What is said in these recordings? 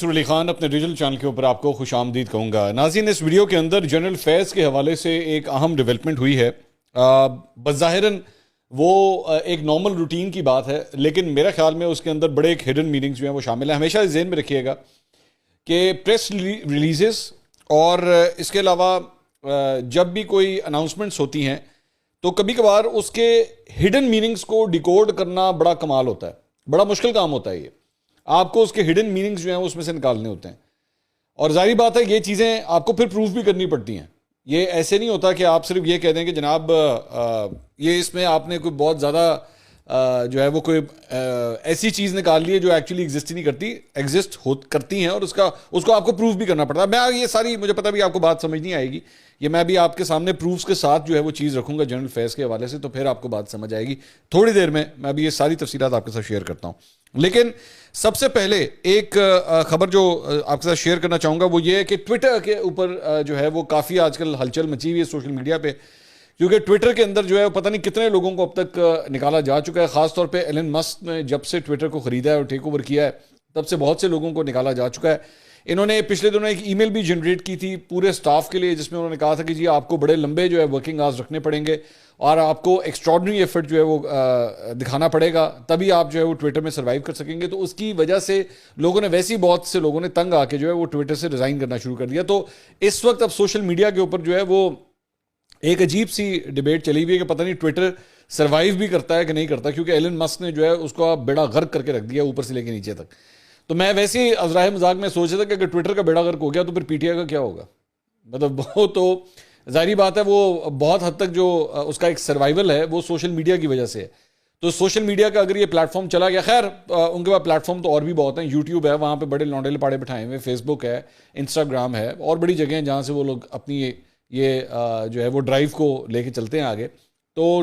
منصور علی خان اپنے digital channel کے اوپر آپ کو خوش آمدید کہوں گا۔ ناظرین، اس ویڈیو کے اندر جنرل فیض کے حوالے سے ایک اہم ڈیولپمنٹ ہوئی ہے۔ بظاہراً وہ ایک نارمل روٹین کی بات ہے، لیکن میرا خیال میں اس کے اندر بڑے ایک ہڈن میننگز جو ہیں وہ شامل ہیں۔ ہمیشہ ذہن میں رکھیے گا کہ پریس ریلیزز اور اس کے علاوہ جب بھی کوئی اناؤنسمنٹس ہوتی ہیں تو کبھی کبھار اس کے ہڈن میننگز کو ڈیکوڈ کرنا بڑا کمال ہوتا ہے، بڑا مشکل کام ہوتا ہے۔ یہ آپ کو اس کے ہڈن میننگز جو ہیں اس میں سے نکالنے ہوتے ہیں، اور ظاہری بات ہے یہ چیزیں آپ کو پھر پروف بھی کرنی پڑتی ہیں۔ یہ ایسے نہیں ہوتا کہ آپ صرف یہ کہہ دیں کہ جناب یہ اس میں آپ نے کوئی بہت زیادہ جو ہے وہ کوئی ایسی چیز نکال لی ہے جو ایکچولی ایگزسٹ ہی نہیں کرتی، ایگزسٹ کرتی ہیں، اور اس کو آپ کو پروف بھی کرنا پڑتا ہے۔ میں یہ ساری مجھے پتہ بھی آپ کو بات سمجھ نہیں آئے گی، یہ میں بھی آپ کے سامنے پروفس کے ساتھ جو ہے وہ چیز رکھوں گا جنرل فیض کے حوالے سے، تو پھر آپ کو بات سمجھ آئے گی تھوڑی دیر میں۔ میں بھی یہ ساری تفصیلات آپ کے ساتھ شیئر کرتا ہوں، لیکن سب سے پہلے ایک خبر جو آپ کے ساتھ شیئر کرنا چاہوں گا وہ یہ ہے کہ ٹویٹر کے اوپر جو ہے وہ کافی آج کل ہلچل مچی ہوئی ہے سوشل میڈیا پہ، کیونکہ ٹویٹر کے اندر جو ہے پتہ نہیں کتنے لوگوں کو اب تک نکالا جا چکا ہے۔ خاص طور پہ ایلن مسک نے جب سے ٹویٹر کو خریدا ہے اور ٹیک اوور کیا ہے تب سے بہت سے لوگوں کو نکالا جا چکا ہے۔ انہوں نے پچھلے دنوں ایک ای میل بھی جنریٹ کی تھی پورے سٹاف کے لیے، جس میں انہوں نے کہا تھا کہ جی آپ کو بڑے لمبے جو ہے ورکنگ آورز رکھنے پڑیں گے اور آپ کو ایکسٹراڈنری ایفرٹ جو ہے وہ دکھانا پڑے گا، تبھی آپ جو ہے وہ ٹویٹر میں سروائیو کر سکیں گے۔ تو اس کی وجہ سے لوگوں نے ویسے ہی بہت سے لوگوں نے تنگ آ کے جو ہے وہ ٹویٹر سے ریزائن کرنا شروع کر دیا۔ تو اس وقت اب سوشل میڈیا کے اوپر جو ہے وہ ایک عجیب سی ڈیبیٹ چلی ہوئی ہے کہ پتہ نہیں ٹویٹر سروائیو بھی کرتا ہے کہ نہیں کرتا، کیونکہ ایلن مسک نے جو ہے اس کو بیڑا غرق کر کے رکھ دیا اوپر سے لے کے نیچے تک۔ تو میں ویسے ہی ازراہ مذاق میں سوچ رہا تھا کہ اگر ٹویٹر کا بیڑا غرق ہو گیا تو پھر پی ٹی آئی کا کیا ہوگا؟ مطلب وہ تو ظاہری بات ہے وہ بہت حد تک جو اس کا ایک سروائیول ہے وہ سوشل میڈیا کی وجہ سے ہے۔ تو سوشل میڈیا کا اگر یہ پلیٹ فارم چلا گیا، خیر ان کے پاس پلیٹ فارم تو اور بھی بہت ہیں، یوٹیوب ہے وہاں پہ بڑے لونڈے لپاڑے بٹھائے ہوئے، فیس بک ہے، انسٹاگرام ہے، اور بڑی جگہیں جہاں سے وہ لوگ اپنی یہ جو ہے وہ ڈرائیو کو لے کے چلتے ہیں آگے۔ تو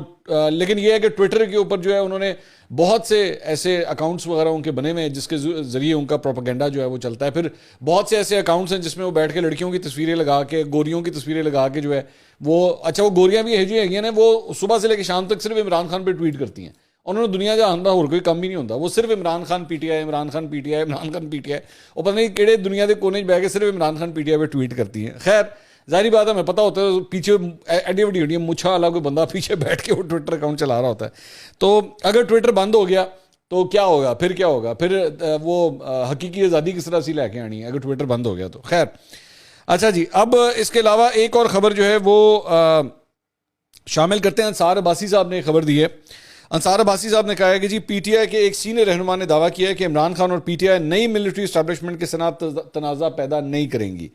لیکن یہ ہے کہ ٹویٹر کے اوپر جو ہے انہوں نے بہت سے ایسے اکاؤنٹس وغیرہ ان کے بنے ہوئے ہیں جس کے ذریعے ان کا پروپیگنڈا جو ہے وہ چلتا ہے۔ پھر بہت سے ایسے اکاؤنٹس ہیں جس میں وہ بیٹھ کے لڑکیوں کی تصویریں لگا کے، گوریوں کی تصویریں لگا کے جو ہے وہ اچھا وہ گوریاں بھی ہیجی ہیں وہ صبح سے لے کے شام تک صرف عمران خان پہ ٹویٹ کرتی ہیں، انہوں نے دنیا جہاں اور کوئی کام بھی نہیں ہوتا، وہ صرف Imran Khan P T I, Imran Khan P T I, Imran Khan P T I, اور پتہ نہیں کیڑے دنیا کے کونے بیٹھ کے صرف Imran Khan P T I پہ ٹویٹ کرتی ہیں۔ خیر ظاہری بات ہے ہمیں پتہ ہوتا ہے پیچھے ایڈی وڈی ہوتی ہے مچھا والا کوئی بندہ پیچھے بیٹھ کے وہ ٹویٹر اکاؤنٹ چلا رہا ہوتا ہے۔ تو اگر ٹویٹر بند ہو گیا تو کیا ہوگا؟ پھر کیا ہوگا؟ پھر وہ حقیقی آزادی کس طرح سے لے کے آنی ہے اگر ٹویٹر بند ہو گیا تو؟ خیر اچھا جی، اب اس کے علاوہ ایک اور خبر جو ہے وہ شامل کرتے ہیں۔ انصار عباسی صاحب نے خبر دی ہے۔ انصار عباسی صاحب نے کہا ہے کہ جی پی ٹی آئی کے ایک سینئر رہنما نے دعویٰ کیا ہے کہ عمران خان اور پی ٹی آئی نئی ملٹری اسٹیبلشمنٹ کے ساتھ تنازع پیدا نہیں کریں گی،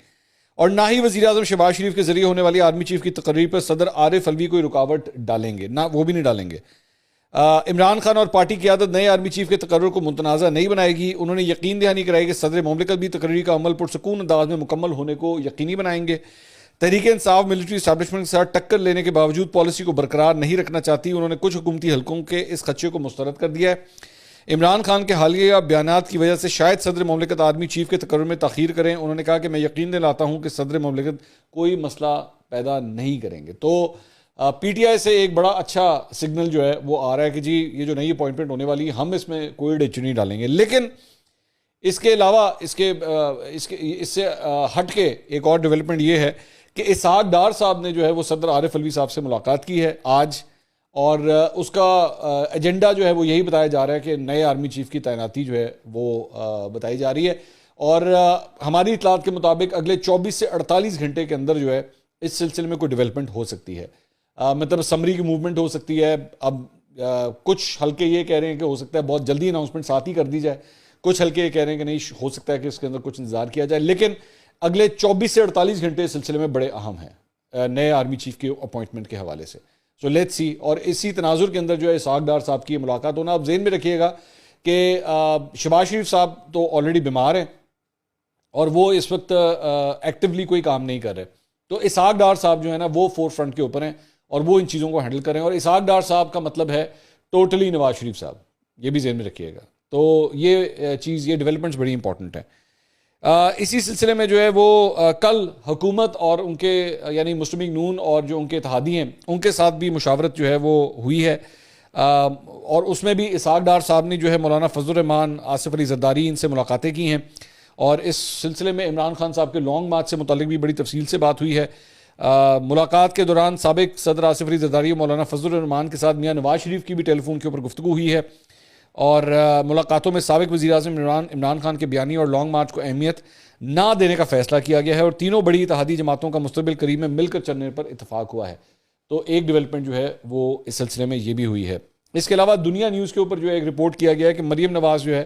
اور نہ ہی وزیر اعظم شہباز شریف کے ذریعے ہونے والی آرمی چیف کی تقریر پر صدر عارف الوی کوئی رکاوٹ ڈالیں گے، نہ وہ بھی نہیں ڈالیں گے۔ عمران خان اور پارٹی کی قیادت نئے آرمی چیف کے تقرر کو متنازع نہیں بنائے گی۔ انہوں نے یقین دہانی کرائی کہ صدر مملکت بھی تقرری کا عمل پرسکون انداز میں مکمل ہونے کو یقینی بنائیں گے۔ تحریک انصاف ملٹری اسٹیبلشمنٹ کے ساتھ ٹکر لینے کے باوجود پالیسی کو برقرار نہیں رکھنا چاہتی۔ انہوں نے کچھ حکومتی حلقوں کے اس خدشے کو مسترد کر دیا ہے۔ عمران خان کے حالیہ بیانات کی وجہ سے شاید صدر مملکت آرمی چیف کے تقرر میں تاخیر کریں۔ انہوں نے کہا کہ میں یقین دلاتا ہوں کہ صدر مملکت کوئی مسئلہ پیدا نہیں کریں گے۔ تو پی ٹی آئی سے ایک بڑا اچھا سگنل جو ہے وہ آ رہا ہے کہ جی یہ جو نئی اپوائنٹمنٹ ہونے والی ہے ہم اس میں کوئی ڈچ نہیں ڈالیں گے۔ لیکن اس کے علاوہ اس سے ہٹ کے ایک اور ڈیولپمنٹ یہ ہے کہ اسحاق ڈار صاحب نے جو ہے وہ صدر عارف الوی صاحب سے ملاقات کی ہے آج، اور اس کا ایجنڈا جو ہے وہ یہی بتایا جا رہا ہے کہ نئے آرمی چیف کی تعیناتی جو ہے وہ بتائی جا رہی ہے، اور ہماری اطلاعات کے مطابق اگلے 24 سے 48 گھنٹے کے اندر جو ہے اس سلسلے میں کوئی ڈیولپمنٹ ہو سکتی ہے، مطلب سمری کی موومنٹ ہو سکتی ہے۔ اب کچھ حلقے یہ کہہ رہے ہیں کہ ہو سکتا ہے بہت جلدی اناؤنسمنٹ ساتھ ہی کر دی جائے، کچھ حلقے یہ کہہ رہے ہیں کہ نہیں ہو سکتا ہے کہ اس کے اندر کچھ انتظار کیا جائے، لیکن اگلے 24 سے 48 گھنٹے اس سلسلے میں بڑے اہم ہیں نئے آرمی چیف کے اپوائنٹمنٹ کے حوالے سے۔ سو لیٹس سی، اور اسی تناظر کے اندر جو ہے اسحاق ڈار صاحب کی ملاقات ہونا۔ آپ ذہن میں رکھیے گا کہ شہباز شریف صاحب تو آلریڈی بیمار ہیں اور وہ اس وقت ایکٹیولی کوئی کام نہیں کر رہے، تو اسحاق ڈار صاحب جو ہے نا وہ فور فرنٹ کے اوپر ہیں اور وہ ان چیزوں کو ہینڈل کریں، اور اسحاق ڈار صاحب کا مطلب ہے ٹوٹلی نواز شریف صاحب، یہ بھی ذہن میں رکھیے گا۔ تو یہ چیز، یہ ڈیولپمنٹس بڑی امپورٹنٹ ہیں۔ اسی سلسلے میں جو ہے وہ کل حکومت اور ان کے یعنی مسلم لیگ نون اور جو ان کے اتحادی ہیں ان کے ساتھ بھی مشاورت جو ہے وہ ہوئی ہے، اور اس میں بھی اسحاق ڈار صاحب نے جو ہے مولانا فضل الرحمان، آصف علی زرداری ان سے ملاقاتیں کی ہیں، اور اس سلسلے میں عمران خان صاحب کے لانگ مارچ سے متعلق بھی بڑی تفصیل سے بات ہوئی ہے. ملاقات کے دوران سابق صدر آصف علی زرداری اور مولانا فضل الرحمان کے ساتھ میاں نواز شریف کی بھی ٹیلی فون کے اوپر گفتگو ہوئی ہے, اور ملاقاتوں میں سابق وزیر اعظم عمران خان کے بیانی اور لانگ مارچ کو اہمیت نہ دینے کا فیصلہ کیا گیا ہے, اور تینوں بڑی اتحادی جماعتوں کا مستقبل قریب میں مل کر چلنے پر اتفاق ہوا ہے. تو ایک ڈیولپمنٹ جو ہے وہ اس سلسلے میں یہ بھی ہوئی ہے. اس کے علاوہ دنیا نیوز کے اوپر جو ہے ایک رپورٹ کیا گیا ہے کہ مریم نواز جو ہے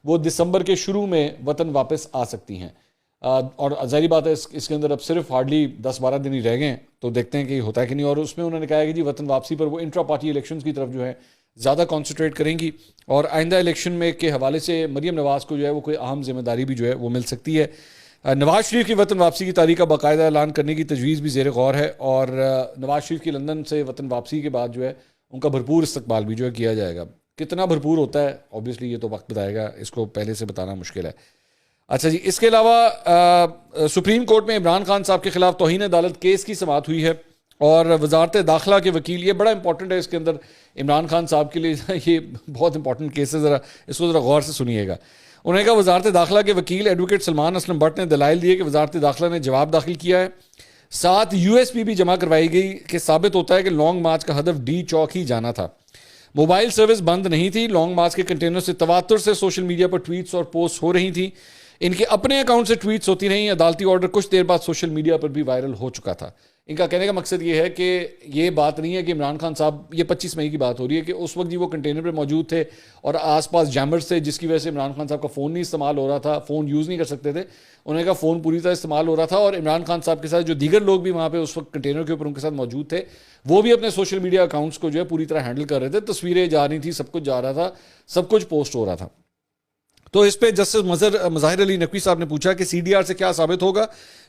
وہ دسمبر کے شروع میں وطن واپس آ سکتی ہیں, اور ظاہری بات ہے اس کے اندر اب صرف ہارڈلی 10-12 دن ہی رہ گئے ہیں, تو دیکھتے ہیں کہ یہ ہوتا ہے کہ نہیں. اور اس میں انہوں نے کہا ہے کہ جی وطن واپسی پر وہ انٹرا پارٹی الیکشنز کی طرف جو ہے زیادہ کانسنٹریٹ کریں گی, اور آئندہ الیکشن میں کے حوالے سے مریم نواز کو جو ہے وہ کوئی اہم ذمہ داری بھی جو ہے وہ مل سکتی ہے. نواز شریف کی وطن واپسی کی تاریخ کا باقاعدہ اعلان کرنے کی تجویز بھی زیر غور ہے, اور نواز شریف کی لندن سے وطن واپسی کے بعد جو ہے ان کا بھرپور استقبال بھی جو ہے کیا جائے گا. کتنا بھرپور ہوتا ہے اوبیسلی یہ تو وقت بتائے گا, اس کو پہلے سے بتانا مشکل ہے. اچھا جی, اس کے علاوہ سپریم کورٹ میں عمران خان صاحب کے خلاف توہین عدالت کیس کی سماعت ہوئی ہے, اور وزارت داخلہ کے وکیل, یہ بڑا امپورٹنٹ ہے اس کے اندر عمران خان صاحب کے لیے, یہ بہت امپورٹنٹ کیس ہے, ذرا اس کو ذرا غور سے سنیے گا. انہوں نے کہا وزارت داخلہ کے وکیل ایڈوکیٹ سلمان اسلم بٹ نے دلائل دیے کہ وزارت داخلہ نے جواب داخل کیا ہے, ساتھ یو ایس پی بھی جمع کروائی گئی کہ ثابت ہوتا ہے کہ لانگ مارچ کا ہدف ڈی چوک ہی جانا تھا. موبائل سروس بند نہیں تھی, لانگ مارچ کے کنٹینر سے تواتر سے سوشل میڈیا پر ٹویٹس اور پوسٹ ہو رہی تھیں, ان کے اپنے اکاؤنٹ سے ٹویٹس ہوتی رہیں. عدالتی آرڈر کچھ دیر بعد سوشل میڈیا پر بھی وائرل ہو چکا تھا. ان کا کہنے کا مقصد یہ ہے کہ یہ بات نہیں ہے کہ عمران خان صاحب, یہ 25 مئی کی بات ہو رہی ہے کہ اس وقت جی وہ کنٹینر پہ موجود تھے اور آس پاس جیمرز تھے, جس کی وجہ سے عمران خان صاحب کا فون نہیں استعمال ہو رہا تھا, فون یوز نہیں کر سکتے تھے. انہوں نے کہا فون پوری طرح استعمال ہو رہا تھا, اور عمران خان صاحب کے ساتھ جو دیگر لوگ بھی وہاں پہ اس وقت کنٹینر کے اوپر ان کے ساتھ موجود تھے, وہ بھی اپنے سوشل میڈیا اکاؤنٹس کو جو ہے پوری طرح ہینڈل کر رہے تھے. تصویریں جا رہی تھیں, سب کچھ جا رہا تھا, سب کچھ پوسٹ ہو رہا تھا. تو اس پہ جسٹس مظاہر علی نقوی صاحب نے پوچھا کہ سی ڈی آر سے کیا ثابت ہوگا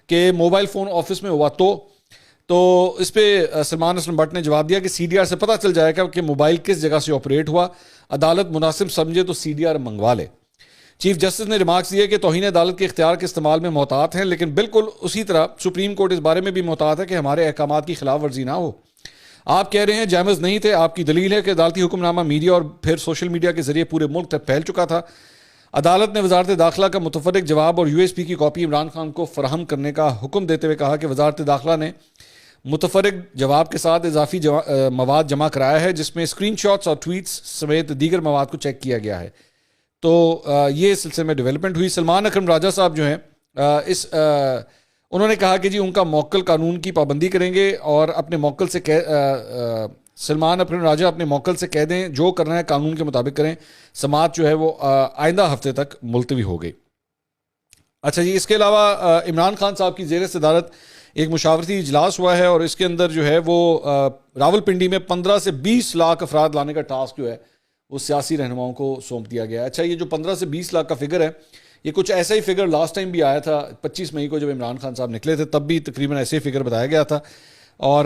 کہ موبائل فون آفس میں ہوا, تو اس پہ سلمان اسلم بٹ نے جواب دیا کہ سی ڈی آر سے پتہ چل جائے گا کہ موبائل کس جگہ سے آپریٹ ہوا, عدالت مناسب سمجھے تو سی ڈی آر منگوا لے. چیف جسٹس نے ریمارکس دیے کہ توہین عدالت کے اختیار کے استعمال میں محتاط ہیں, لیکن بالکل اسی طرح سپریم کورٹ اس بارے میں بھی محتاط ہے کہ ہمارے احکامات کی خلاف ورزی نہ ہو. آپ کہہ رہے ہیں جیمز نہیں تھے, آپ کی دلیل ہے کہ عدالتی حکم نامہ میڈیا اور پھر سوشل میڈیا کے ذریعے پورے ملک تک پھیل چکا تھا. عدالت نے وزارت داخلہ کا متفرق جواب اور یو ایس پی کی کاپی عمران خان کو فراہم کرنے کا حکم دیتے ہوئے کہا کہ وزارت داخلہ نے متفرق جواب کے ساتھ اضافی مواد جمع کرایا ہے, جس میں اسکرین شاٹس اور ٹویٹس سمیت دیگر مواد کو چیک کیا گیا ہے. تو یہ سلسلے میں ڈیولپمنٹ ہوئی. سلمان اکرم راجہ صاحب جو ہیں انہوں نے کہا کہ جی ان کا موکل قانون کی پابندی کریں گے, اور اپنے موکل سے سلمان اکرم راجہ اپنے موکل سے کہہ دیں جو کرنا ہے قانون کے مطابق کریں. سماعت جو ہے وہ آئندہ ہفتے تک ملتوی ہو گئی. اچھا جی, اس کے علاوہ عمران خان صاحب کی زیر صدارت ایک مشاورتی اجلاس ہوا ہے, اور اس کے اندر جو ہے وہ راول پنڈی میں 15 سے 20 لاکھ افراد لانے کا ٹاسک جو ہے وہ سیاسی رہنماؤں کو سونپ دیا گیا ہے. اچھا, یہ جو 15 سے 20 لاکھ کا فگر ہے, یہ کچھ ایسا ہی فگر لاسٹ ٹائم بھی آیا تھا 25 مئی کو جب عمران خان صاحب نکلے تھے, تب بھی تقریباً ایسے ہی فگر بتایا گیا تھا. اور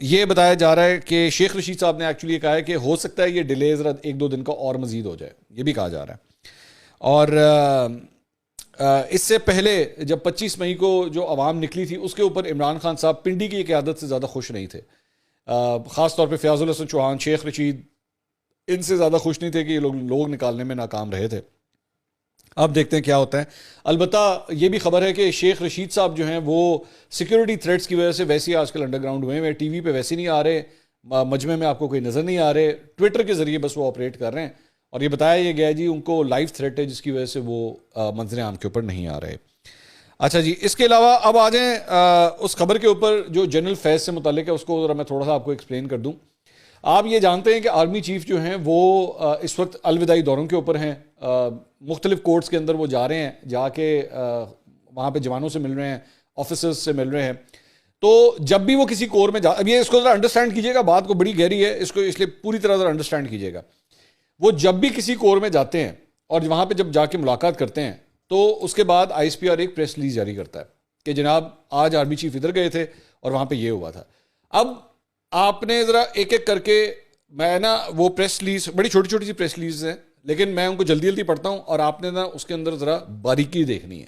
یہ بتایا جا رہا ہے کہ شیخ رشید صاحب نے ایکچولی یہ کہا ہے کہ ہو سکتا ہے یہ ڈیلے ذرا 1-2 دن کا اور مزید ہو جائے, یہ بھی کہا جا رہا ہے. اور اس سے پہلے جب 25 مئی کو جو عوام نکلی تھی اس کے اوپر عمران خان صاحب پنڈی کی قیادت سے زیادہ خوش نہیں تھے, خاص طور پہ فیاض الحسن چوہان, شیخ رشید, ان سے زیادہ خوش نہیں تھے کہ یہ لوگ نکالنے میں ناکام رہے تھے. اب دیکھتے ہیں کیا ہوتا ہے. البتہ یہ بھی خبر ہے کہ شیخ رشید صاحب جو ہیں وہ سیکیورٹی تھریٹس کی وجہ سے ویسے ہی آج کل انڈر گراؤنڈ ہوئے ہیں, ٹی وی پہ ویسے نہیں آ رہے, مجمع میں آپ کو کوئی نظر نہیں آ رہے, ٹویٹر کے ذریعے بس وہ آپریٹ کر رہے ہیں. اور یہ بتایا یہ گیا جی ان کو لائیو تھریٹ ہے, جس کی وجہ سے وہ منظر عام کے اوپر نہیں آ رہے. اچھا جی, اس کے علاوہ اب آ جائیں اس خبر کے اوپر جو جنرل فیض سے متعلق ہے, اس کو ذرا میں تھوڑا سا آپ کو ایکسپلین کر دوں. آپ یہ جانتے ہیں کہ آرمی چیف جو ہیں وہ اس وقت الوداعی دوروں کے اوپر ہیں, مختلف کورٹس کے اندر وہ جا رہے ہیں, جا کے وہاں پہ جوانوں سے مل رہے ہیں, آفیسرز سے مل رہے ہیں. تو جب بھی وہ کسی کور میں اب یہ اس کو ذرا انڈرسٹینڈ کیجیے گا, بات کو بڑی گہری ہے, اس کو اس لیے پوری طرح ذرا انڈرسٹینڈ کیجیے گا. وہ جب بھی کسی کور میں جاتے ہیں اور وہاں پہ جب جا کے ملاقات کرتے ہیں, تو اس کے بعد آئی ایس پی آر ایک پریس ریلیز جاری کرتا ہے کہ جناب آج آرمی چیف ادھر گئے تھے اور وہاں پہ یہ ہوا تھا. اب آپ نے ذرا ایک ایک کر کے, میں نا وہ پریس ریلیز بڑی چھوٹی چھوٹی سی پریس ریلیز ہیں, لیکن میں ان کو جلدی جلدی پڑھتا ہوں, اور آپ نے نا اس کے اندر ذرا باریکی دیکھنی ہے.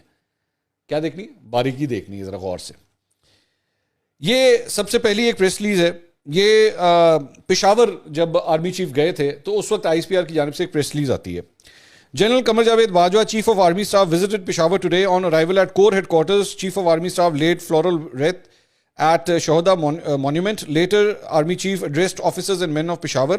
کیا دیکھنی ہے؟ باریکی دیکھنی ہے ذرا غور سے. یہ سب سے پہلی ایک پریس ریلیز ہے. یہ پشاور جب آرمی چیف گئے تھے تو اس وقت آئی ایس پی آر کی جانب سے ایک پریس ریلیز آتی ہے General Qamar Javed Bajwa, Chief of Army Staff, visited Peshawar today. On arrival at Corps Headquarters, Chief of Army Staff laid floral wreath at Shohada Monument. Later, Army Chief addressed officers and men of Peshawar.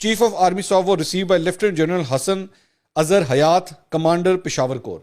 Chief of Army Staff was received by Lieutenant General Hassan Azhar Hayat, Commander Peshawar Corps.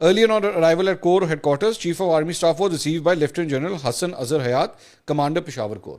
Earlier on arrival at Corps Headquarters, Chief of Army Staff was received by Lieutenant General Hassan Azhar Hayat, Commander Peshawar Corps.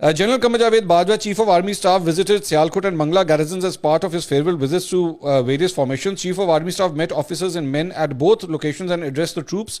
General Qamar Javed Bajwa, Chief of Army Staff, visited Sialkot and Mangla garrisons as part of his farewell visits to various formations. Chief of Army Staff met officers and men at both locations and addressed the troops.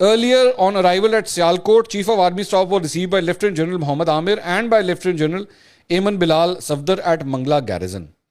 Earlier on arrival at Sialkot, Chief of Army Staff was received by Lieutenant General Muhammad Amir and by Lieutenant General Ayman Bilal Safdar at Mangla Garrison.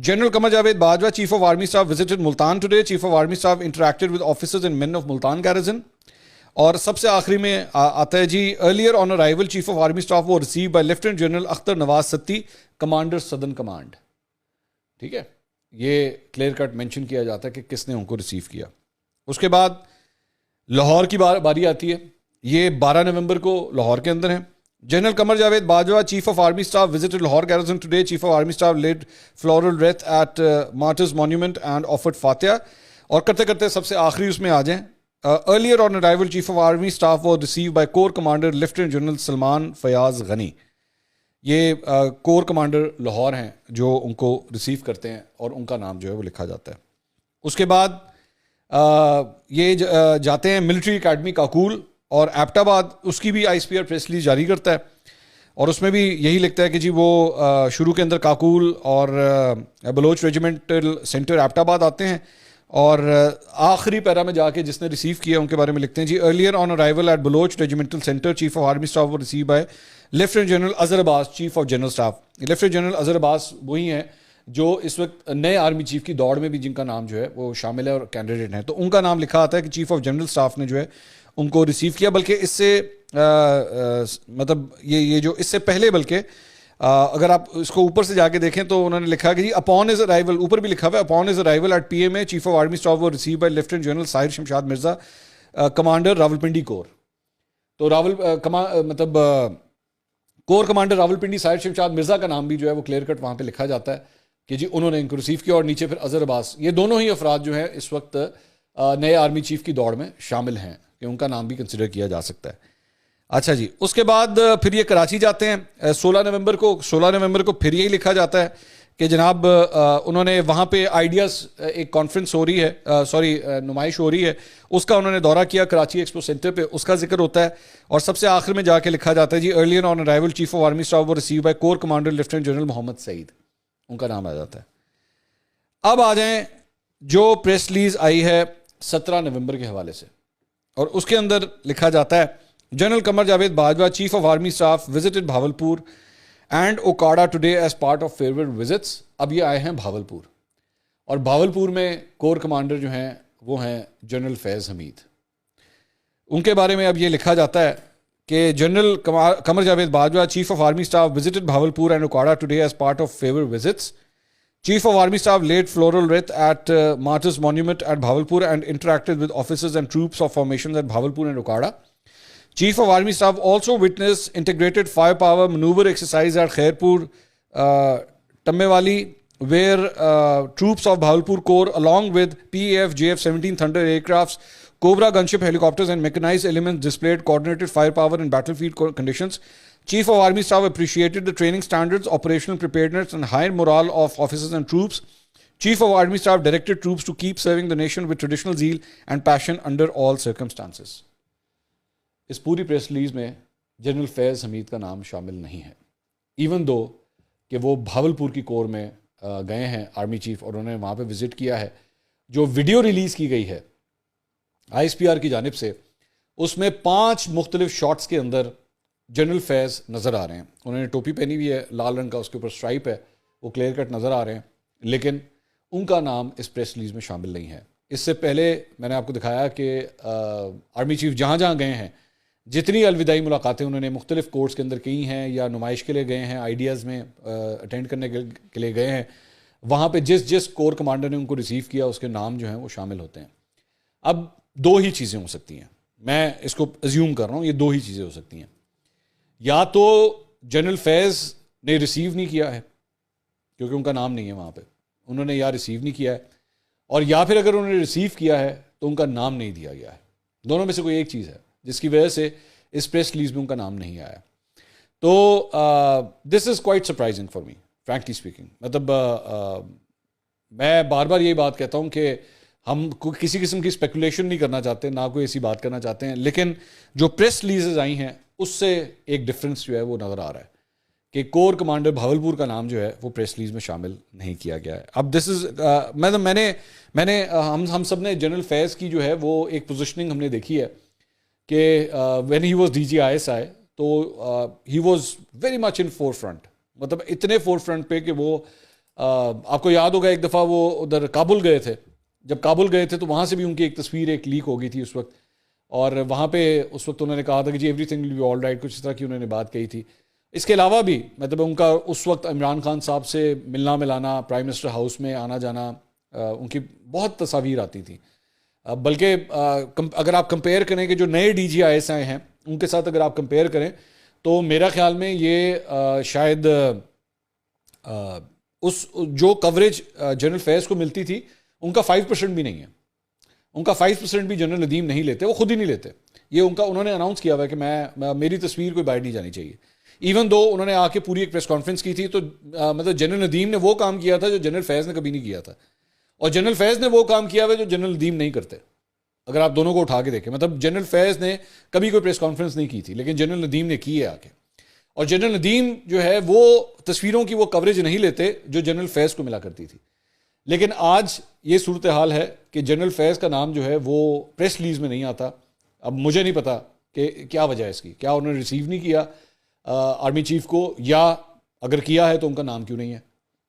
General Qamar Javed Bajwa, Chief of Army Staff, visited Multan today. Chief of Army Staff interacted with officers and men of Multan Garrison. اور سب سے آخری میں آتا ہے جی, earlier on arrival chief of army staff وہ receive by lieutenant general Akhtar Nawaz Satti, commander southern command. ٹھیک ہے, یہ کلیئر کٹ مینشن کیا جاتا ہے کہ کس نے ان کو ریسیو کیا. اس کے بعد لاہور کی باری آتی ہے. یہ 12 نومبر کو لاہور کے اندر ہیں. General Qamar Javed Bajwa, chief of army staff, visited Lahore garrison today. Chief of army staff laid floral wreath at martyrs monument and offered fatiha. اور کرتے کرتے سب سے آخری اس میں آ جائیں. Earlier on arrival, Chief of Army Staff was received by Corps Commander Lieutenant General Salman Fayaz Ghani. یہ corps commander Lahore ہیں جو ان کو ریسیو کرتے ہیں اور ان کا نام جو ہے وہ لکھا جاتا ہے. اس کے بعد یہ جاتے ہیں ملٹری اکیڈمی کاکول اور ایبٹ آباد. اس کی بھی I S P R press release جاری کرتا ہے اور اس میں بھی یہی لکھتا ہے کہ جی وہ شروع کے اندر کاکول اور بلوچ ریجیمنٹل سینٹر ایبٹ آباد آتے ہیں. اور آخری پیرا میں جا کے جس نے ریسیو کیا ان کے بارے میں لکھتے ہیں جی, earlier on arrival at Baloch regimental centre, chief of army staff receive by lieutenant general Azhar Abbas, chief of general staff. Lieutenant general Azhar Abbas وہی ہیں جو اس وقت نئے آرمی چیف کی دوڑ میں بھی جن کا نام جو ہے وہ شامل ہے اور کینڈیڈیٹ ہیں. تو ان کا نام لکھا آتا ہے کہ چیف آف جنرل اسٹاف نے جو ہے ان کو ریسیو کیا. بلکہ اس سے مطلب یہ جو اس سے پہلے بلکہ اگر آپ اس کو اوپر سے جا کے دیکھیں تو انہوں نے لکھا کہ جی اپون ہز ارائیول, اوپر بھی لکھا ہوا ہے upon his arrival at P M A, chief of army staff وہ receive by lieutenant general Sahir Shamshad Mirza, commander Rawalpindi corps. تو مطلب کور کمانڈر راولپنڈی ساحر شمشاد مرزا کا نام بھی جو ہے وہ کلیئر کٹ وہاں پہ لکھا جاتا ہے کہ جی انہوں نے ان کو ریسیو کیا. اور نیچے پھر اظہر عباس, یہ دونوں ہی افراد جو ہیں اس وقت نئے آرمی چیف کی دوڑ میں شامل ہیں کہ ان کا نام بھی کنسیڈر کیا جا سکتا ہے. اچھا جی, اس کے بعد پھر یہ کراچی جاتے ہیں 16 نومبر کو پھر یہی لکھا جاتا ہے کہ جناب انہوں نے وہاں پہ آئیڈیاز ایک کانفرنس ہو رہی ہے, نمائش ہو رہی ہے, اس کا انہوں نے دورہ کیا کراچی ایکسپو سینٹر پہ, اس کا ذکر ہوتا ہے. اور سب سے آخر میں جا کے لکھا جاتا ہے جی, earlier on arrival chief of army staff وہ receive by corps commander lieutenant general Muhammad Saeed, ان کا نام آ جاتا ہے. اب آ جائیں جو پریس ریلیز آئی ہے 17 نومبر کے حوالے سے, اور اس کے اندر لکھا جاتا ہے General Qamar Javed Bajwa, Chief of Army Staff, visited Bhavalpur and Okada today as part of farewell visits. اب یہ آئے ہیں بھاولپور, اور بھاولپور میں کور کمانڈر جو ہیں وہ ہیں جنرل فیض حمید. ان کے بارے میں اب یہ لکھا جاتا ہے کہ general Qamar Javed Bajwa, Chief of Army Staff, visited Bhavalpur and Okada today as part of farewell visits. Chief of Army Staff laid floral wreath at Martyrs Monument at Bhavalpur and interacted with officers and troops of formations at Bhavalpur and Okada. Chief of Army Staff also witnessed integrated firepower maneuver exercise at Khairpur, Tammewali, where troops of Bhavalpur Corps along with PAF JF-17 Thunder aircrafts, Cobra gunship helicopters and mechanized elements displayed coordinated firepower in battlefield conditions. Chief of Army Staff appreciated the training standards, operational preparedness and high morale of officers and troops. Chief of Army Staff directed troops to keep serving the nation with traditional zeal and passion under all circumstances. اس پوری press release میں general فیض حمید کا نام شامل نہیں ہے, even though کہ وہ بھاولپور کی کور میں گئے ہیں آرمی چیف اور انہوں نے وہاں پہ وزٹ کیا ہے. جو ویڈیو ریلیز کی گئی ہے آئی ایس پی آر کی جانب سے, اس میں 5 مختلف شاٹس کے اندر جنرل فیض نظر آ رہے ہیں. انہوں نے ٹوپی پہنی ہوئی ہے لال رنگ کا, اس کے اوپر اسٹرائپ ہے, وہ کلیئر کٹ نظر آ رہے ہیں, لیکن ان کا نام اس پریس ریلیز میں شامل نہیں ہے. اس سے پہلے میں نے آپ کو دکھایا کہ آرمی چیف جہاں جہاں گئے ہیں, جتنی الوداعی ملاقاتیں انہوں نے مختلف کورٹس کے اندر کی ہیں یا نمائش کے لیے گئے ہیں, آئیڈیاز میں اٹینڈ کرنے کے لیے گئے ہیں, وہاں پہ جس کور کمانڈر نے ان کو ریسیو کیا اس کے نام جو ہیں وہ شامل ہوتے ہیں. اب دو ہی چیزیں ہو سکتی ہیں, میں اس کو ازیوم کر رہا ہوں, یہ دو ہی چیزیں ہو سکتی ہیں. یا تو جنرل فیض نے ریسیو نہیں کیا ہے کیونکہ ان کا نام نہیں ہے وہاں پہ, انہوں نے یا ریسیو نہیں کیا ہے, اور یا پھر اگر انہوں نے ریسیو کیا ہے تو ان کا نام نہیں دیا گیا ہے. دونوں میں سے کوئی ایک چیز ہے جس کی وجہ سے اس پریس ریلیز میں ان کا نام نہیں آیا. تو this is quite surprising for me frankly speaking. مطلب میں بار بار یہی بات کہتا ہوں کہ ہم کسی قسم کی اسپیکولیشن نہیں کرنا چاہتے, نہ کوئی ایسی بات کرنا چاہتے ہیں, لیکن جو پریس ریلیزز آئی ہیں اس سے ایک ڈفرینس جو ہے وہ نظر آ رہا ہے کہ کور کمانڈر بھاولپور کا نام جو ہے وہ پریس ریلیز میں شامل نہیں کیا گیا ہے. اب دس از میں نے ہم سب نے جنرل فیض کی جو ہے وہ ایک پوزیشننگ ہم نے دیکھی ہے کہ وین ہی واز DGISI تو he was very much in forefront, مطلب اتنے فور فرنٹ پہ کہ وہ آپ کو یاد ہوگا ایک دفعہ وہ ادھر کابل گئے تھے. جب کابل گئے تھے تو وہاں سے بھی ان کی ایک تصویر ایک لیک ہو گئی تھی اس وقت, اور وہاں پہ اس وقت انہوں نے کہا تھا کہ جی everything will be all right, کچھ اس طرح کی انہوں نے بات کہی تھی. اس کے علاوہ بھی مطلب ان کا اس وقت عمران خان صاحب سے ملنا ملانا, پرائم منسٹر ہاؤس میں آنا جانا, ان کی بہت تصاویر آتی تھیں. بلکہ اگر آپ کمپیئر کریں کہ جو نئے DGISI ہیں ان کے ساتھ اگر آپ کمپیئر کریں تو میرا خیال میں یہ شاید اس جو کوریج جنرل فیض کو ملتی تھی ان کا 5% بھی نہیں ہے. ان کا 5% بھی جنرل ندیم نہیں لیتے, وہ خود ہی نہیں لیتے. یہ انہوں نے اناؤنس کیا ہوا ہے کہ میری تصویر کوئی باہر نہیں جانی چاہیے. ایون دو انہوں نے آ کے پوری ایک پریس کانفرنس کی تھی تو مطلب جنرل ندیم نے وہ کام کیا تھا جو جنرل فیض نے کبھی نہیں کیا تھا, اور جنرل فیض نے وہ کام کیا ہوا جو جنرل ندیم نہیں کرتے. اگر آپ دونوں کو اٹھا کے دیکھیں, مطلب جنرل فیض نے کبھی کوئی پریس کانفرنس نہیں کی تھی لیکن جنرل ندیم نے کی ہے آ کے, اور جنرل ندیم جو ہے وہ تصویروں کی وہ کوریج نہیں لیتے جو جنرل فیض کو ملا کرتی تھی. لیکن آج یہ صورتحال ہے کہ جنرل فیض کا نام جو ہے وہ پریس ریلیز میں نہیں آتا. اب مجھے نہیں پتا کہ کیا وجہ ہے اس کی, کیا انہوں نے ریسیو نہیں کیا آرمی چیف کو, یا اگر کیا ہے تو ان کا نام کیوں نہیں ہے.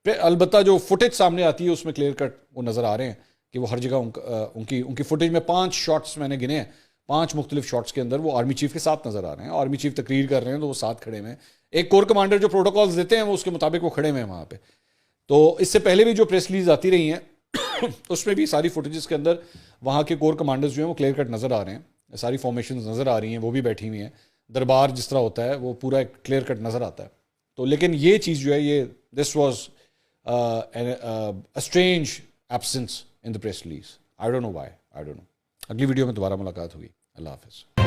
البتہ جو فوٹیج سامنے آتی ہے اس میں کلیئر کٹ وہ نظر آ رہے ہیں کہ وہ ہر جگہ ان کی فوٹیج میں 5 شاٹس میں نے گنے ہیں, 5 مختلف شاٹس کے اندر وہ آرمی چیف کے ساتھ نظر آ رہے ہیں. آرمی چیف تقریر کر رہے ہیں تو وہ ساتھ کھڑے ہوئے ہیں. ایک کور کمانڈر جو پروٹوکالز دیتے ہیں وہ اس کے مطابق وہ کھڑے ہوئے ہیں وہاں پہ. تو اس سے پہلے بھی جو پریس ریلیز آتی رہی ہیں اس میں بھی ساری فوٹیجز کے اندر وہاں کے کور کمانڈرز جو ہیں وہ کلیئر کٹ نظر آ رہے ہیں, ساری فارمیشنز نظر آ رہی ہیں, وہ بھی بیٹھی ہوئی ہیں. دربار جس طرح ہوتا ہے وہ پورا ایک کلیئر کٹ نظر آتا ہے. تو لیکن یہ چیز جو ہے یہ this was strange absence in the press release. I don't know why, I don't know. اگلی ویڈیو میں دوبارہ ملاقات ہوگی. اللہ حافظ.